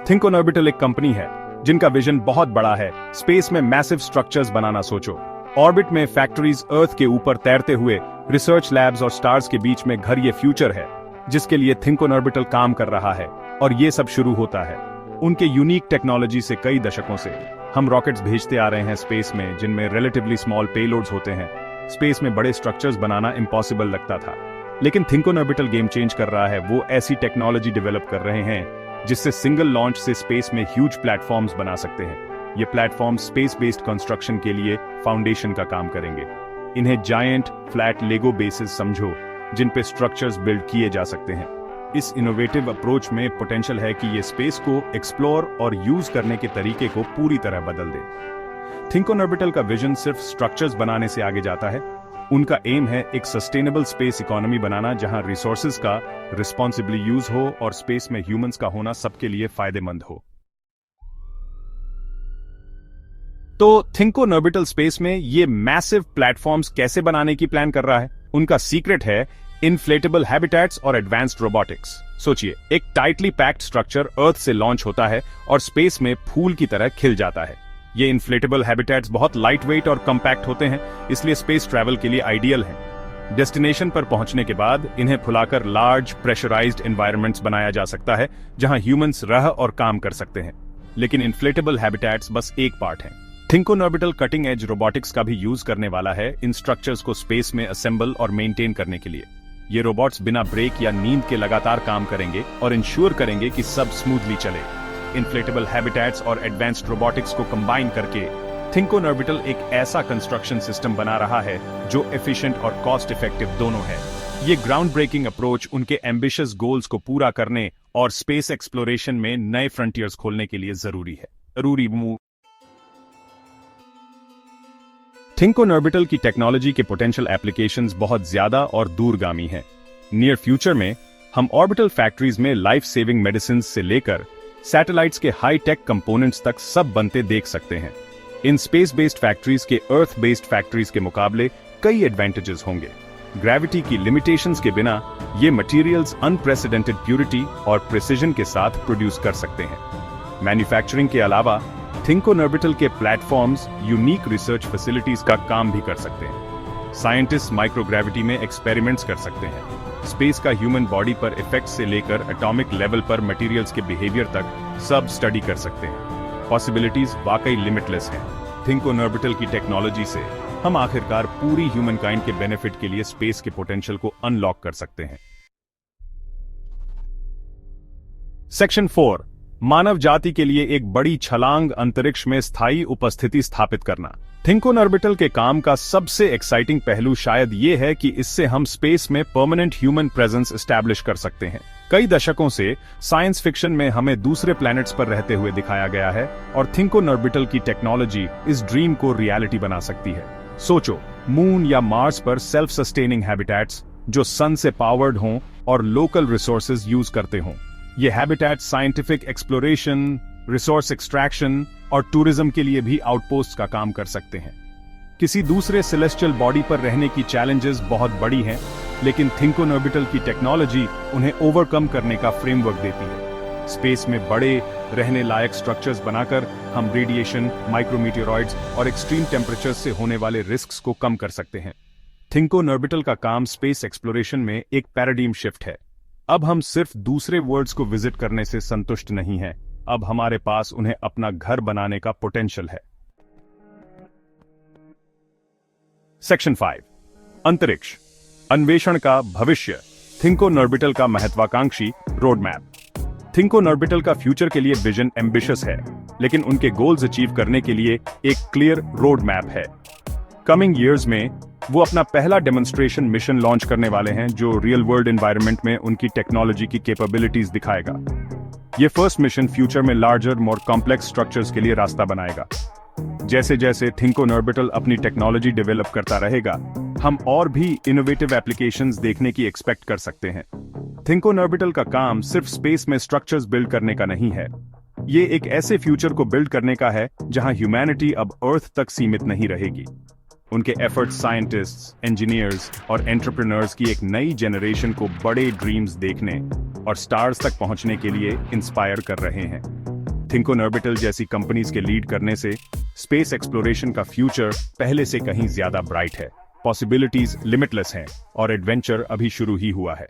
Think on orbital एक company है जिनका विजन बहुत बड़ा है। स्पेस में मैसिव स्ट्रक्चर्स बनाना सोचो। ऑर्बिट में फैक्ट्रीज, अर्थ के ऊपर तैरते हुए रिसर्च लैब्स और स्टार्स के बीच में घर, ये फ्यूचर है जिसके लिए थिंक ऑन ऑर्बिटल काम कर रहा है। और ये सब शुरू होता है उनके यूनिक टेक्नोलॉजी से। कई दशकों से हम रॉकेट्स भेजते आ रहे हैं स्पेस में, जिनमें रिलेटिवली स्मॉल पेलोड्स होते हैं। स्पेस में बड़े स्ट्रक्चर्स बनाना इम्पॉसिबल लगता था, लेकिन think on orbital game change कर रहा है। वो ऐसी टेक्नोलॉजी डेवलप कर रहे हैं जिससे सिंगल लॉन्च से स्पेस में ह्यूज प्लेटफॉर्म्स बना सकते हैं। ये प्लेटफॉर्म स्पेस बेस्ड कंस्ट्रक्शन के लिए फाउंडेशन का काम करेंगे। इन्हें जायंट फ्लैट लेगो बेसिस समझो, जिन पे स्ट्रक्चर्स बिल्ड किए जा सकते हैं। इस इनोवेटिव अप्रोच में पोटेंशियल है कि ये स्पेस को एक्सप्लोर और यूज करने के तरीके को पूरी तरह बदल दे। थिंक ऑन ऑर्बिटल का विजन सिर्फ स्ट्रक्चर्स बनाने से आगे जाता है। उनका एम है एक सस्टेनेबल स्पेस इकोनॉमी बनाना, जहां रिसोर्सेज का रिस्पॉन्सिबली यूज हो और स्पेस में ह्यूमंस का होना सबके लिए फायदेमंद हो। तो थिंक ऑन ऑर्बिटल स्पेस में ये मैसिव प्लेटफॉर्म्स कैसे बनाने की प्लान कर रहा है? उनका सीक्रेट है इन्फ्लेटेबल हैबिटेट्स और एडवांस्ड रोबोटिक्स। सोचिए, एक टाइटली पैक्ड स्ट्रक्चर अर्थ से लॉन्च होता है और स्पेस में फूल की तरह खिल जाता है। ये इन्फ्लेटेबल हैबिटेट्स बहुत लाइट वेट और कम्पैक्ट होते हैं, इसलिए स्पेस ट्रैवल के लिए आइडियल हैं। डेस्टिनेशन पर पहुंचने के बाद इन्हें फुलाकर लार्ज प्रेशराइज्ड एनवायरनमेंट्स बनाया जा सकता है, जहां ह्यूमंस रह और काम कर सकते हैं। लेकिन इन्फ्लेटेबल हैबिटेट्स बस एक पार्ट हैं। Think on orbital cutting edge robotics का भी यूज करने वाला है इन स्ट्रक्चर्स को स्पेस में असेंबल और मेंटेन करने के लिए। ये रोबोट्स बिना ब्रेक या नींद के लगातार काम करेंगे और इंश्योर करेंगे कि सब स्मूथली चले। इन्फ्लेटेबल हैबिटेट्स और एडवांस्ड रोबोटिक्स को कंबाइन करके थिंक ऑन ऑर्बिटल एक ऐसा कंस्ट्रक्शन सिस्टम बना रहा है जो एफिशिएंट और कॉस्ट इफेक्टिव दोनों है। ये ग्राउंड ब्रेकिंग अप्रोच उनके एम्बिशियस गोल्स को पूरा करने और स्पेस एक्सप्लोरेशन में नए फ्रंटियर्स खोलने के लिए जरूरी है। थिंक ऑन ऑर्बिटल की टेक्नोलॉजी के पोटेंशियल एप्लीकेशंस बहुत ज्यादा और दूरगामी हैं। नियर फ्यूचर में हम ऑर्बिटल फैक्ट्रीज में लाइफ सेविंग मेडिसिन से लेकर सैटेलाइट्स के हाई टेक कंपोनेंट्स तक सब बनते देख सकते हैं। इन स्पेस बेस्ड फैक्ट्रीज के अर्थ बेस्ड फैक्ट्रीज के मुकाबले कई एडवांटेजेस होंगे। ग्रेविटी की लिमिटेशंस के बिना ये मटेरियल्स अनप्रेसिडेंटेड प्यूरिटी और प्रिसिजन के साथ प्रोड्यूस कर सकते हैं। मैन्युफैक्चरिंग के अलावा थिंक ऑन ऑर्बिटल के प्लेटफॉर्म्स यूनिक रिसर्च फैसिलिटीज का काम भी कर सकते हैं। साइंटिस्ट माइक्रोग्रेविटी में एक्सपेरिमेंट्स कर सकते हैं। स्पेस का ह्यूमन बॉडी पर इफेक्ट से लेकर एटॉमिक लेवल पर मटेरियल्स के बिहेवियर तक सब स्टडी कर सकते हैं। पॉसिबिलिटीज वाकई लिमिटलेस हैं। थिंक ऑन ऑर्बिटल की टेक्नोलॉजी से हम आखिरकार पूरी ह्यूमन काइंड के बेनिफिट के लिए स्पेस के पोटेंशियल को अनलॉक कर सकते हैं। सेक्शन 4, मानव जाति के लिए एक बड़ी छलांग, अंतरिक्ष में स्थायी उपस्थिति स्थापित करना। थिंक ऑन ऑर्बिटल के काम का सबसे एक्साइटिंग पहलू शायद ये है कि इससे हम स्पेस में परमानेंट ह्यूमन प्रेजेंस एस्टैब्लिश कर सकते हैं। कई दशकों से साइंस फिक्शन में हमें दूसरे प्लैनेट्स पर रहते हुए दिखाया गया है और थिंक ऑन ऑर्बिटल की टेक्नोलॉजी इस ड्रीम को रियलिटी बना सकती है। सोचो, मून या मार्स पर सेल्फ सस्टेनिंग हैबिटेट्स जो सन से पावर्ड हों और लोकल रिसोर्सेज यूज करते हों। ये habitat scientific exploration, resource extraction और टूरिज्म के लिए भी आउटपोस्ट का काम कर सकते हैं। किसी दूसरे सेलेस्टियल बॉडी पर रहने की चैलेंजेस बहुत बड़ी हैं, लेकिन थिंक ऑन ऑर्बिटल की टेक्नोलॉजी उन्हें ओवरकम करने का फ्रेमवर्क देती है। स्पेस में बड़े रहने लायक स्ट्रक्चर्स बनाकर हम रेडिएशन, माइक्रोमीटियोरॉइड्स और एक्सट्रीम टेम्परेचर्स से होने वाले रिस्क्स को कम कर सकते हैं। थिंक ऑन ऑर्बिटल का काम स्पेस एक्सप्लोरेशन में एक पैराडाइम शिफ्ट है। अब हम सिर्फ दूसरे वर्ल्ड्स को विजिट करने से संतुष्ट नहीं हैं, अब हमारे पास उन्हें अपना घर बनाने का पोटेंशियल है। सेक्शन 5, अंतरिक्ष अन्वेषण का भविष्य। थिंक ऑन ऑर्बिटल का महत्वाकांक्षी road map. Think on orbital का फ्यूचर के लिए विजन एम्बिशियस है, लेकिन उनके गोल्स अचीव करने के लिए एक क्लियर रोड मैप है। कमिंग ईयर्स में वो अपना पहला डेमोन्स्ट्रेशन मिशन लॉन्च करने वाले हैं, जो रियल वर्ल्ड एनवायरनमेंट में उनकी टेक्नोलॉजी की कैपेबिलिटीज दिखाएगा। ये फर्स्ट मिशन फ्यूचर में लार्जर, मोर कॉम्प्लेक्स स्ट्रक्चर्स के लिए रास्ता बनाएगा। जैसे जैसे थिंक ऑन ऑर्बिटल अपनी टेक्नोलॉजी डेवलप करता रहेगा, हम और भी इनोवेटिव एप्लीकेशंस देखने की एक्सपेक्ट कर सकते हैं। थिंक ऑन ऑर्बिटल का काम सिर्फ स्पेस में स्ट्रक्चर्स बिल्ड करने का नहीं है, ये एक ऐसे फ्यूचर को बिल्ड करने का है जहां ह्यूमैनिटी अब अर्थ तक सीमित नहीं रहेगी। उनके एफर्ट्स साइंटिस्ट्स, इंजीनियर्स और एंटरप्रेन्योर्स की एक नई जनरेशन को बड़े ड्रीम्स देखने और स्टार्स तक पहुंचने के लिए इंस्पायर कर रहे हैं। थिंक ऑन ऑर्बिटल जैसी कंपनीज के लीड करने से स्पेस एक्सप्लोरेशन का फ्यूचर पहले से कहीं ज्यादा ब्राइट है। पॉसिबिलिटीज लिमिटलेस हैं और एडवेंचर अभी शुरू ही हुआ है।